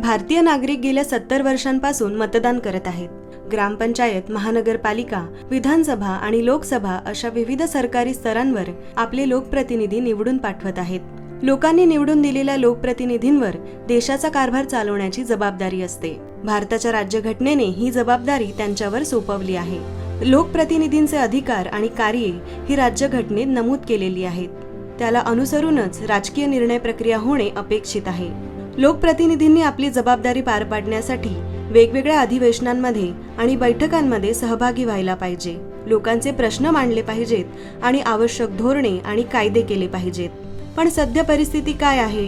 भारतीय नागरिक गेल्या 70 वर्षांपासून मतदान करत आहेत. ग्रामपंचायत, महानगरपालिका, विधानसभा आणि लोकसभा अशा विविध सरकारी स्तरांवर आपले लोकप्रतिनिधी निवडून पाठवत आहेत. लोकांनी निवडून दिलेल्या लोकप्रतिनिधींवर देशाचा कारभार चालवण्याची जबाबदारी असते. भारताच्या राज्यघटनेने ही जबाबदारी त्यांच्यावर सोपवली आहे. लोकप्रतिनिधींचे अधिकार आणि कार्ये ही राज्यघटनेत नमूद केलेली आहेत. त्याला अनुसरूनच राजकीय निर्णय प्रक्रिया होणे अपेक्षित आहे. लोकप्रतिनिधींनी आपली जबाबदारी पार पाडण्यासाठी वेगवेगळ्या अधिवेशनांमध्ये आणि बैठकांमध्ये सहभागी व्हायला पाहिजे. लोकांचे प्रश्न मांडले पाहिजेत आणि आवश्यक धोरणे आणि कायदे केले पाहिजेत. पण सध्या परिस्थिती काय आहे?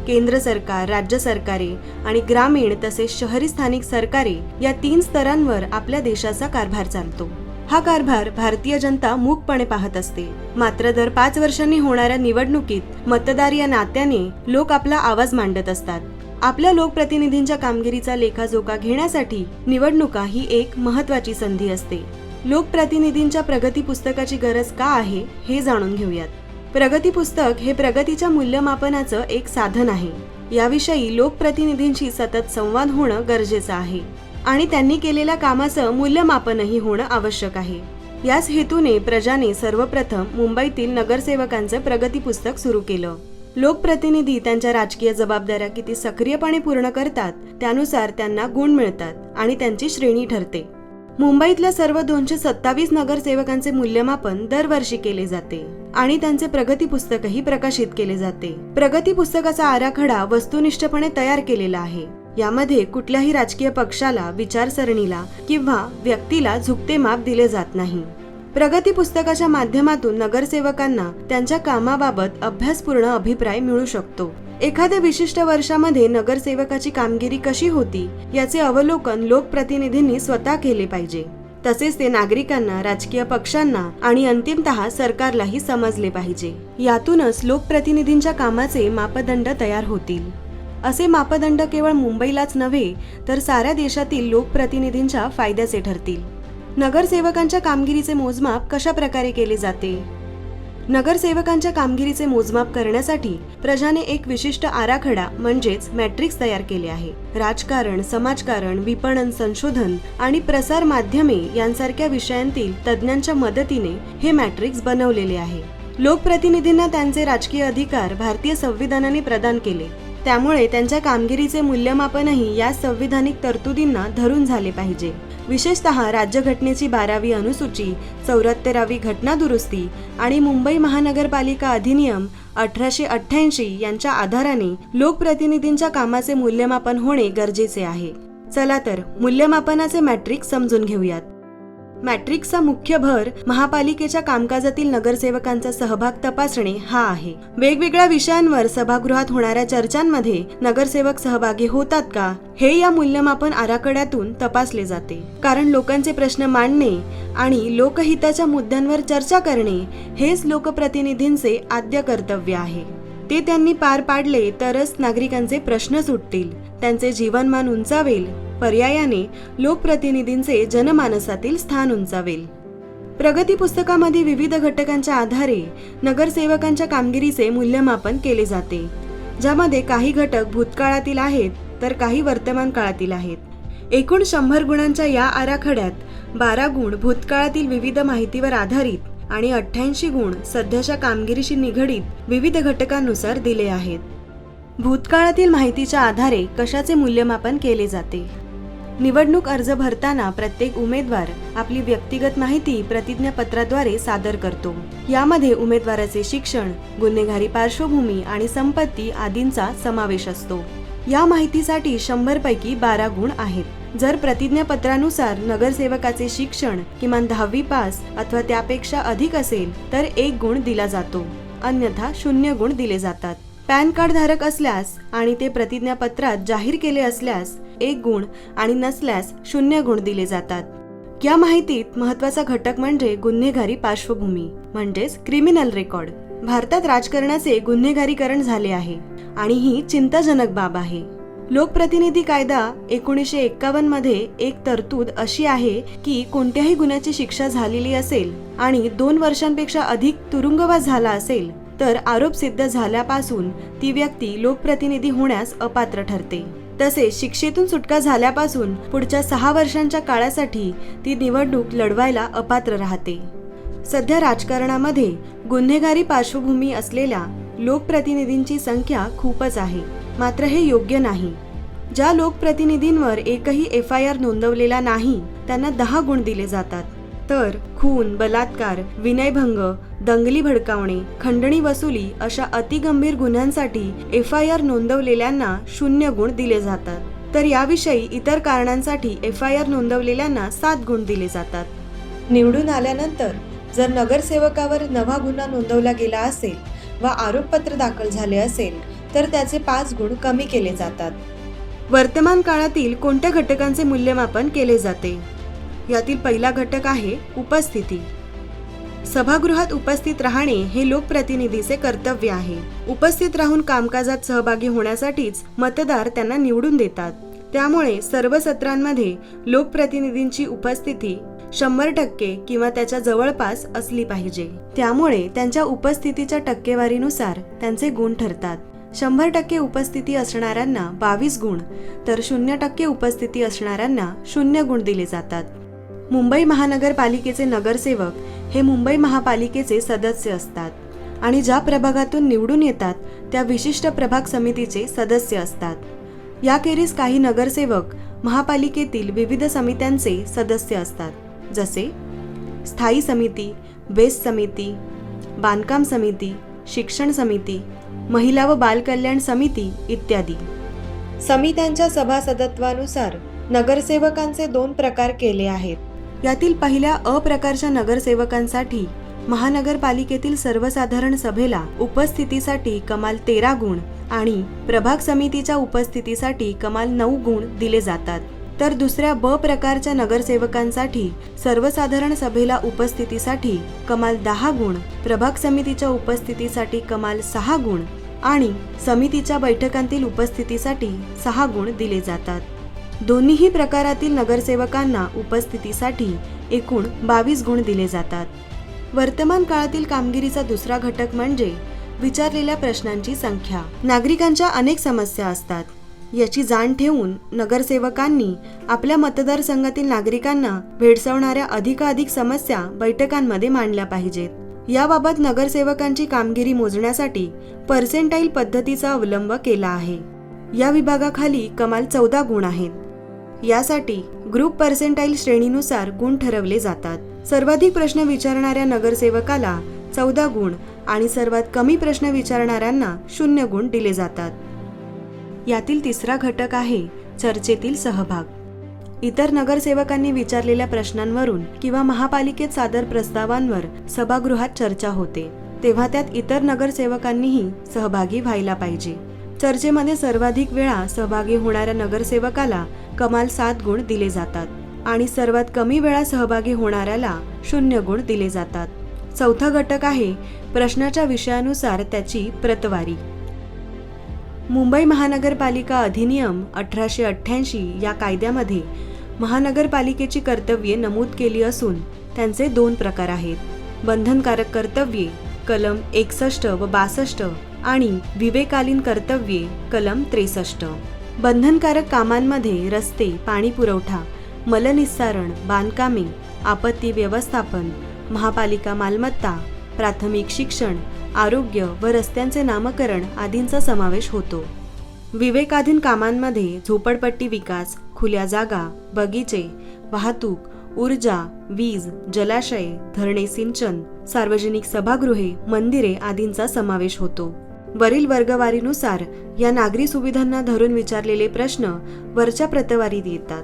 केंद्र सरकार, राज्य सरकारे आणि ग्रामीण तसेच शहरी स्थानिक सरकारे या 3 स्तरांवर आपल्या देशाचा कारभार चालतो. हा कारभार भारतीय जनता मूकपणे पाहत असते. मात्र दर 5 वर्षांनी होणाऱ्या निवडणुकीत मतदार या नात्याने लोक आपला आवाज मांडत असतात. आपल्या लोकप्रतिनिधींच्या कामगिरीचा लेखाजोखा घेण्यासाठी निवडणुका ही एक महत्त्वाची संधी असते. लोकप्रतिनिधींच्या प्रगती पुस्तकाची गरज का आहे हे जाणून घेऊयात. प्रगती पुस्तक हे प्रगतीच्या मूल्यमापनाचं एक साधन आहे. याविषयी लोकप्रतिनिधींशी सतत संवाद होणं गरजेचं आहे आणि त्यांनी केलेल्या कामाचं मूल्यमापनही होणं आवश्यक आहे. याच हेतूने प्रजाने सर्वप्रथम मुंबईतील नगरसेवकांचे प्रगती पुस्तक सुरू केलं. लोकप्रतिनिधी त्यांच्या राजकीय जबाबदाऱ्या किती सक्रियपणे पूर्ण करतात त्यानुसार त्यांना गुण मिळतात आणि त्यांची श्रेणी ठरते. मुंबईतल्या सर्व 227 नगरसेवकांचे मूल्यमापन दरवर्षी केले जाते आणि त्यांचे प्रगती पुस्तकही प्रकाशित केले जाते. प्रगती पुस्तकाचा आराखडा वस्तुनिष्ठपणे तयार केलेला आहे. यामध्ये कुठल्याही राजकीय पक्षाला, विचारसरणीला किंवा व्यक्तीला झुकते माप दिले जात नाही. प्रगती पुस्तकाच्या माध्यमातून नगरसेवकांना त्यांच्या कामाबाबत अभ्यासपूर्ण अभिप्राय मिळू शकतो. एखाद्या विशिष्ट वर्षामध्ये नगरसेवकाची कामगिरी कशी होती याचे अवलोकन लोकप्रतिनिधींनी स्वतः केले पाहिजे. तसेच ते नागरिकांना, राजकीय पक्षांना आणि अंतिमतः सरकारलाही समजले पाहिजे. यातूनच लोकप्रतिनिधींच्या कामाचे मापदंड तयार होतील. असे मापदंड केवळ मुंबईलाच नव्हे तर साऱ्या देशातील लोकप्रतिनिधींच्या फायद्याचे ठरतील. नगरसेवकांच्या कामगिरीचे मोजमाप कशा प्रकारे केले जाते? नगरसेवकांच्या कामगिरीचे मोजमाप करण्यासाठी प्रजाने एक विशिष्ट आराखडा म्हणजेच मॅट्रिक्स तयार केले आहे. राजकारण, समाजकारण, विपणन, संशोधन आणि प्रसार माध्यमे यांसारख्या विषयांतील तज्ज्ञांच्या मदतीने हे मॅट्रिक्स बनवलेले आहे. लोकप्रतिनिधींना त्यांचे राजकीय अधिकार भारतीय संविधानाने प्रदान केले. त्यामुळे त्यांच्या कामगिरीचे मूल्यमापनही या संविधानिक तरतुदींना धरून झाले पाहिजे. विशेषतः राज्यघटनेची 12वी अनुसूची, 74वी घटना दुरुस्ती आणि मुंबई महानगरपालिका अधिनियम 1888 यांच्या आधाराने लोकप्रतिनिधींच्या कामाचे मूल्यमापन होणे गरजेचे आहे. चला तर मूल्यमापनाचे मॅट्रिक्स समजून घेऊयात. मॅट्रिक्सचा मुख्य भर महापालिकेच्या कामकाजातील नगरसेवकांचा सहभाग तपासणे हा आहे. वेगवेगळ्या विषयांवर सभागृहात होणाऱ्या चर्चांमध्ये नगरसेवक सहभागी होतात का हे या मूल्यमापन आराखड्यातून तपासले जाते. कारण लोकांचे प्रश्न मांडणे आणि लोकहिताच्या मुद्द्यांवर चर्चा करणे हेच लोकप्रतिनिधींचे आद्य कर्तव्य आहे. ते त्यांनी पार पाडले तरच नागरिकांचे प्रश्न सुटतील, त्यांचे जीवनमान उंचावेल, पर्यायाने लोकप्रतिनिधींचे जनमानसातील स्थान उंचावेल. प्रगती पुस्तकामध्ये विविध घटकांच्या आधारे नगरसेवकांच्या कामगिरीचे मूल्यमापन केले जाते, ज्यामध्ये काही घटक भूतकाळातील आहेत तर काही वर्तमान काळातील आहेत. एकूण 100 गुणांच्या या आराखड्यात 12 गुण भूतकाळातील विविध माहितीवर आधारित आणि 88 गुण सध्याच्या कामगिरीशी निगडीत विविध घटकांनुसार दिले आहेत. भूतकाळातील माहितीच्या आधारे कशाचे मूल्यमापन केले जाते? निवडणूक अर्ज भरताना प्रत्येक उमेदवार आपली व्यक्तिगत माहिती प्रतिज्ञापत्राद्वारे सादर करतो. यामध्ये उमेदवाराचे शिक्षण, गुन्हेगारी पार्श्वभूमी आणि संपत्ती आदींचा समावेश असतो. या माहितीसाठी 100 पैकी 12 गुण आहेत. जर प्रतिज्ञापत्रानुसार नगरसेवकाचे शिक्षण किमान 10वी पास अथवा त्यापेक्षा अधिक असेल तर 1 गुण दिला जातो, अन्यथा 0 गुण दिले जातात. पॅन कार्ड धारक असल्यास आणि ते प्रतिज्ञापत्रात जाहीर केले असल्यास 1 गुण आणि नसल्यास 0 गुण दिले जातात. या माहितीत महत्त्वाचा घटक म्हणजे गुन्हेगारी पार्श्वभूमी म्हणजेच क्रिमिनल रेकॉर्ड. भारतात राजकारणाचे गुन्हेगारीकरण झाले आहे आणि ही चिंताजनक बाब आहे. लोकप्रतिनिधी कायदा 1951 मध्ये एक तरतूद अशी आहे की कोणत्याही गुन्ह्याची शिक्षा झालेली असेल आणि 2 वर्षांपेक्षा अधिक तुरुंगवास झाला असेल तर आरोप सिद्ध झाल्यापासून ती व्यक्ती लोकप्रतिनिधी होण्यास अपात्र ठरते. तसेच शिक्षेतून सुटका झाल्यापासून पुढच्या 6 वर्षांच्या काळासाठी ती निवडणूक लढवायला अपात्र राहते. सध्या राजकारणामध्ये गुन्हेगारी पार्श्वभूमी असलेल्या लोकप्रतिनिधींची संख्या खूपच आहे. मात्र हे योग्य नाही. ज्या लोकप्रतिनिधींवर एकही FIR नोंदवलेला नाही त्यांना 10 गुण दिले जातात, तर खून, बलात्कार, विनयभंग, दंगली भडकावणे, खंडणी वसुली अशा अतिगंभीर गुन्ह्यांसाठी FIR नोंदवलेल्यांना 0 गुण दिले जातात. तर याविषयी इतर कारणांसाठी FIR नोंदवलेल्यांना 7 गुण दिले जातात. निवडून आल्यानंतर जर नगरसेवकावर नवा गुन्हा नोंदवला गेला असेल व आरोपपत्र दाखल झाले असेल तर त्याचे 5 गुण कमी केले जातात. वर्तमान काळातील कोणत्या घटकांचे मूल्यमापन केले जाते? यातील पहिला घटक आहे उपस्थिती. सभागृहात उपस्थित राहणे हे लोकप्रतिनिधीचे कर्तव्य आहे. उपस्थित राहून कामकाजात सहभागी होण्यासाठीच मतदार त्यांना निवडून देतात. त्यामुळे सर्व सत्रांमध्ये लोकप्रतिनिधींची उपस्थिती 100% किंवा त्याच्या जवळपास असली पाहिजे. त्यामुळे त्यांच्या उपस्थितीच्या टक्केवारीनुसार त्यांचे गुण ठरतात. 100% उपस्थिती असणाऱ्यांना 22 गुण तर 0% उपस्थिती असणाऱ्यांना 0 गुण दिले जातात. मुंबई महानगरपालिकेचे नगरसेवक हे मुंबई महापालिकेचे सदस्य असतात आणि ज्या प्रभागातून निवडून येतात त्या विशिष्ट प्रभाग समितीचे सदस्य असतात. याखेरीज काही नगरसेवक महापालिकेतील विविध समित्यांचे सदस्य असतात, जसे स्थायी समिती, बेस्ट समिती, बांधकाम समिती, शिक्षण समिती, महिला व बालकल्याण समिती इत्यादी. समित्यांच्या सभासदत्वानुसार नगरसेवकांचे 2 प्रकार केले आहेत. यातील पहिल्या अ प्रकारच्या नगरसेवकांसाठी महानगरपालिकेतील सर्वसाधारण सभेला उपस्थितीसाठी कमाल 13 गुण आणि प्रभाग समितीच्या उपस्थितीसाठी कमाल 9 गुण दिले जातात. तर दुसऱ्या ब प्रकारच्या नगरसेवकांसाठी सर्वसाधारण सभेला उपस्थितीसाठी कमाल 10 गुण, प्रभाग समितीच्या उपस्थितीसाठी कमाल 6 गुण आणि समितीच्या बैठकांतील उपस्थितीसाठी 6 गुण दिले जातात. दोन्हीही प्रकारातील नगरसेवकांना उपस्थितीसाठी एकूण 22 गुण दिले जातात. वर्तमान काळातील कामगिरीचा दुसरा घटक म्हणजे विचारलेल्या प्रश्नांची संख्या. नागरिकांच्या अनेक समस्या असतात. याची जाण ठेवून नगरसेवकांनी आपल्या मतदारसंघातील नागरिकांना भेडसावणाऱ्या अधिकाधिक समस्या बैठकांमध्ये मांडल्या पाहिजेत. याबाबत नगरसेवकांची कामगिरी मोजण्यासाठी पर्सेंटाईल पद्धतीचा अवलंब केला आहे. या विभागाखाली कमाल 14 गुण आहेत. यासाठी ग्रुप पर्सेंटाईल श्रेणीनुसार गुण ठरवले जातात. सर्वाधिक प्रश्न विचारणाऱ्या नगरसेवकाला 14 गुण आणि सर्वात कमी प्रश्न विचारणाऱ्यांना 0 गुण दिले जातात. यातील तिसरा घटक आहे चर्चेतील सहभाग. इतर नगरसेवकांनी विचारलेल्या प्रश्नांवरून किंवा महापालिकेत सादर प्रस्तावांवर सभागृहात चर्चा होते, तेव्हा त्यात इतर नगरसेवकांनीही सहभागी व्हायला पाहिजे. चर्चेमध्ये सर्वाधिक वेळा सहभागी होणाऱ्या नगरसेवकाला कमाल 7 गुण दिले जातात आणि सर्वात कमी वेळा सहभागी होणाऱ्याला 0 गुण दिले जातात. चौथा घटक आहे प्रश्नाच्या विषयानुसार त्याची प्रतवारी. मुंबई महानगरपालिका अधिनियम 1888 या कायद्यामध्ये महानगरपालिकेची कर्तव्ये नमूद केली असून त्यांचे 2 प्रकार आहेत. बंधनकारक कर्तव्ये कलम 61 व 62 आणि विवेकालीन कर्तव्ये कलम 63. बंधनकारक कामांमध्ये रस्ते, पाणी पुरवठा, मलनिस्सारण, बांधकामे, आपत्ती व्यवस्थापन, महापालिका मालमत्ता, प्राथमिक शिक्षण, आरोग्य व रस्त्यांचे नामकरण आदींचा समावेश होतो. विवेकाधीन कामांमध्ये झोपडपट्टी विकास, खुल्या जागा, बगीचे, वाहतूक, ऊर्जा, वीज, जलाशय, धरणे सिंचन, सार्वजनिक सभागृहे, मंदिरे आदींचा समावेश होतो. वरील वर्गवारीनुसार या नागरी सुविधांना धरून विचारलेले प्रश्न वरच्या प्रतवारीत येतात.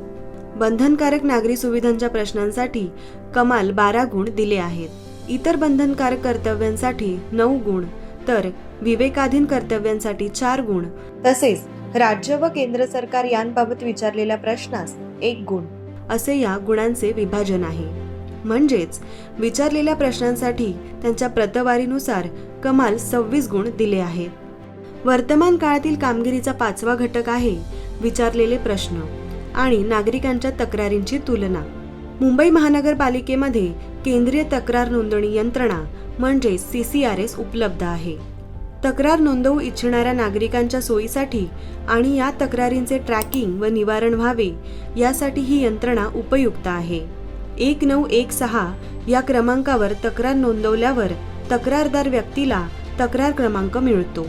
बंधनकारक नागरी सुविधांच्या प्रश्नांसाठी कमाल 12 गुण दिले आहेत. इतर बंधनकारक कर्तव्यांसाठी 9 गुण तर विवेकाधीन कर्तव्यांसाठी 4 गुण तसेच राज्य व केंद्र सरकार यांबाबत विचारलेल्या प्रश्नास 1 गुण असे या गुणांचे विभाजन आहे. म्हणजेच विचारलेल्या प्रश्नांसाठी त्यांच्या प्रतवारीनुसार कमाल 26 गुण दिले आहेत. वर्तमान काळातील कामगिरीचा 5वा घटक आहे विचारलेले प्रश्न आणि नागरिकांच्या तक्रारींची तुलना. मुंबई महानगरपालिकेमध्ये केंद्रीय तक्रार नोंदणी यंत्रणा म्हणजे CCRS उपलब्ध आहे. तक्रार नोंदवू इच्छिणाऱ्या नागरिकांच्या सोयीसाठी आणि या तक्रारींचे ट्रॅकिंग व निवारण व्हावे यासाठी ही यंत्रणा उपयुक्त आहे. 1916 या क्रमांकावर तक्रार नोंदवल्यावर तक्रारदार व्यक्तीला तक्रार क्रमांक मिळतो.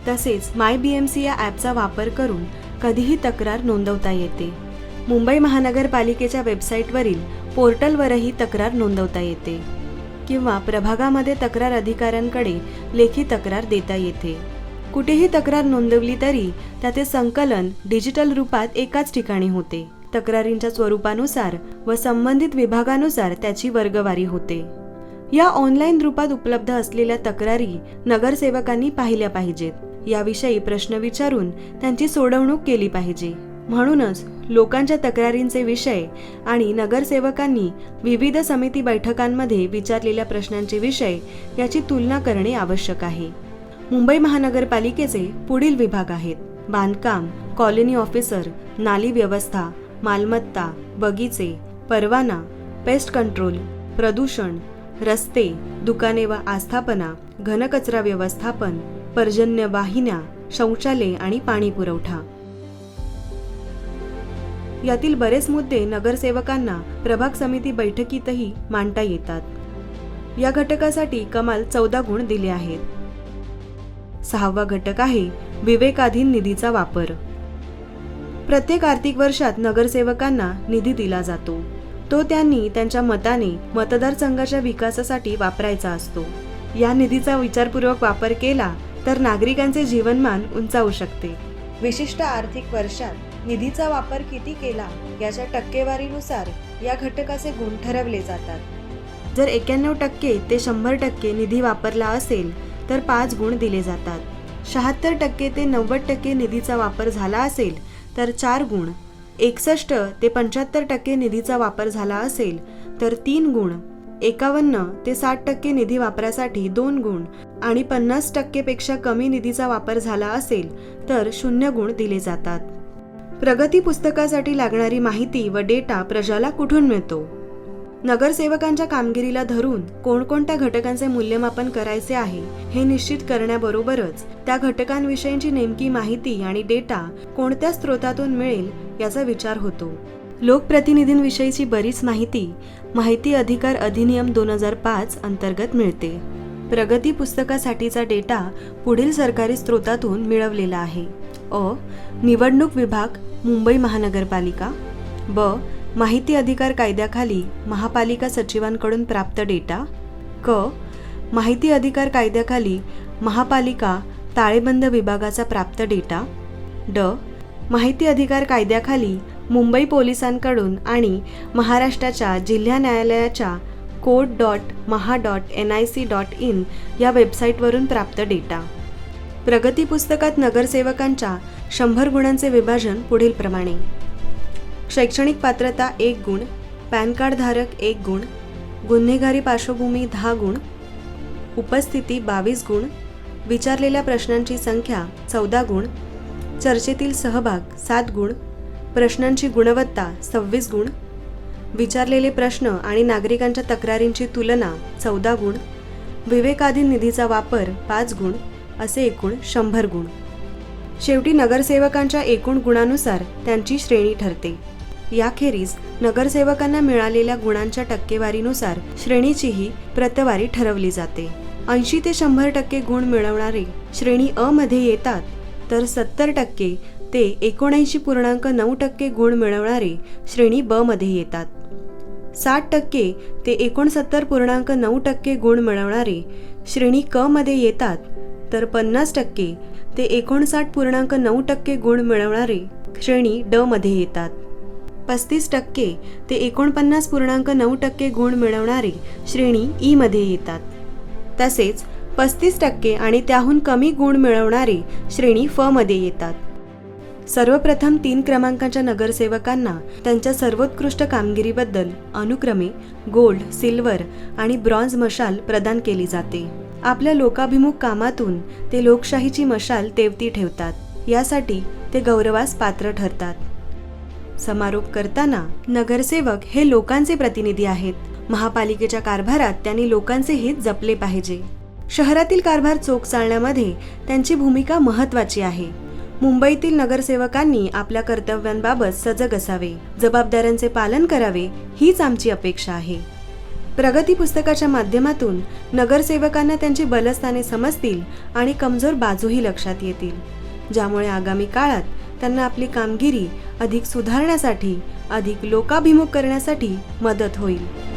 तसेच MyBMC या ॲपचा वापर करून कधीही तक्रार नोंदवता येते. मुंबई महानगरपालिकेच्या वेबसाईटवरील पोर्टलवरही तक्रार नोंदवता येते किंवा प्रभागामध्ये तक्रार अधिकाऱ्यांकडे लेखी तक्रार देता येते. कुठेही तक्रार नोंदवली तरी त्याचे संकलन डिजिटल रूपात एकाच ठिकाणी होते. तक्रारींच्या स्वरूपानुसार व संबंधित विभागानुसार त्याची वर्गवारी होते. या ऑनलाईन रूपात उपलब्ध असलेल्या तक्रारी नगरसेवकांनी पाहिल्या पाहिजेत. याविषयी प्रश्न विचारून त्यांची सोडवणूक केली पाहिजे. म्हणूनच लोकांच्या तक्रारींचे विषय आणि नगरसेवकांनी विविध समिती बैठकांमध्ये विचारलेल्या प्रश्नांचे विषय याची तुलना करणे आवश्यक आहे. मुंबई महानगरपालिकेचे पुढील विभाग आहेत: बांधकाम, कॉलनी ऑफिसर, नाली व्यवस्था, मालमत्ता, बगीचे, परवाना, पेस्ट कंट्रोल, प्रदूषण, रस्ते, दुकाने व आस्थापना, घनकचरा व्यवस्थापन, पर्जन्य वाहिन्या, शौचालय आणि पाणी पुरवठा. यातील बरेच मुद्दे नगरसेवकांना प्रभाग समिती बैठकीतही मांडता येतात. या घटकासाठी कमाल 14 गुण दिले आहेत. 6वा घटक आहे विवेकाधीन निधीचा वापर. प्रत्येक आर्थिक वर्षात नगरसेवकांना निधी दिला जातो. तो त्यांनी त्यांच्या मताने मतदारसंघाच्या विकासासाठी वापरायचा असतो. या निधीचा विचारपूर्वक वापर केला तर नागरिकांचे जीवनमान उंचावू शकते. विशिष्ट आर्थिक वर्षात निधीचा वापर किती केला याच्या टक्केवारीनुसार या घटकाचे गुण ठरवले जातात. जर 91% ते 100% निधी वापरला असेल तर 5 गुण दिले जातात. 76% ते 90% निधीचा वापर झाला असेल तर 4 गुण. 61 ते 75% निधीचा वापर झाला असेल तर 3 गुण. 51 ते 60% निधी वापरासाठी 2 गुण आणि 50% पेक्षा कमी निधीचा वापर झाला असेल तर 0 गुण दिले जातात. प्रगती पुस्तकासाठी लागणारी माहिती व डेटा प्रजाला कुठून मिळतो? नगरसेवकांच्या कामगिरीला धरून कोणकोणत्या घटकांचे मूल्यमापन करायचे आहे हे निश्चित करण्याबरोबरच त्या घटकांविषयीची नेमकी माहिती आणि डेटा कोणत्या स्रोतातून मिळेल याचा विचार होतो. लोकप्रतिनिधींविषयीची बरीच माहिती अधिकार अधिनियम 2005 अंतर्गत मिळते. प्रगती पुस्तकासाठीचा डेटा पुढील सरकारी स्रोतातून मिळवलेला आहे. अ. निवडणूक विभाग, मुंबई महानगरपालिका. ब. माहिती अधिकार कायद्याखाली महापालिका सचिवांकडून प्राप्त डेटा. क. माहिती अधिकार कायद्याखाली महापालिका ताळेबंद विभागाचा प्राप्त डेटा. ड. माहिती अधिकार कायद्याखाली मुंबई पोलिसांकडून आणि महाराष्ट्राच्या जिल्हा न्यायालयाच्या code.maha.nic.in या वेबसाईटवरून प्राप्त डेटा. प्रगती पुस्तकात नगरसेवकांच्या 100 गुणांचे विभाजन पुढील प्रमाणे: शैक्षणिक पात्रता 1 गुण, पॅन कार्ड धारक 1 गुण, गुन्हेगारी पार्श्वभूमी 10 गुण, उपस्थिती 22 गुण, विचारलेल्या प्रश्नांची संख्या 14 गुण, चर्चेतील सहभाग 7 गुण, प्रश्नांची गुणवत्ता 26 गुण, विचारलेले प्रश्न आणि नागरिकांच्या तक्रारींची तुलना 14 गुण, विवेकाधीन निधीचा वापर 5 गुण, असे एकूण 100 गुण. शेवटी नगरसेवकांच्या एकूण गुणानुसार त्यांची श्रेणी ठरते. याखेरीज नगरसेवकांना मिळालेल्या गुणांच्या टक्केवारीनुसार श्रेणीचीही प्रतवारी ठरवली जाते. 80 ते 100% गुण मिळवणारे श्रेणी अ मध्ये येतात, तर 70% ते 79.9% गुण मिळवणारे श्रेणी ब मध्ये येतात. 60% ते 69.9% गुण मिळवणारे श्रेणी क मध्ये येतात, तर 50% ते 59.9% गुण मिळवणारे श्रेणी ड मध्ये येतात. 35% ते 49.9% गुण मिळवणारे श्रेणी ई मध्ये येतात. तसेच 35% आणि त्याहून कमी गुण मिळवणारे श्रेणी फ मध्ये येतात. सर्वप्रथम 3 क्रमांकाच्या नगरसेवकांना त्यांच्या सर्वोत्कृष्ट कामगिरीबद्दल अनुक्रमे गोल्ड, सिल्वर आणि ब्रॉन्झ मशाल प्रदान केली जाते. आपल्या लोकाभिमुख कामातून ते लोकशाहीची मशाल तेवती ठेवतात. यासाठी ते गौरवास पात्र ठरतात. समारोप करताना नगरसेवक हे लोकांचे प्रतिनिधी आहेत. महापालिकेच्या कारभारात त्यांनी लोकांचे हित जपले पाहिजे. शहरातील कारभार चोख चालण्यामध्ये त्यांची भूमिका महत्त्वाची आहे. मुंबईतील नगरसेवकांनी आपल्या कर्तव्यांबाबत सजग असावे, जबाबदाऱ्यांचे पालन करावे, हीच आमची अपेक्षा आहे. प्रगती पुस्तकाच्या माध्यमातून नगरसेवकांना त्यांची बलस्थाने समजतील आणि कमजोर बाजूही लक्षात येतील, ज्यामुळे आगामी काळात त्यांना आपली कामगिरी अधिक सुधारण्यासाठी, अधिक लोकाभिमुख करण्यासाठी मदत होईल.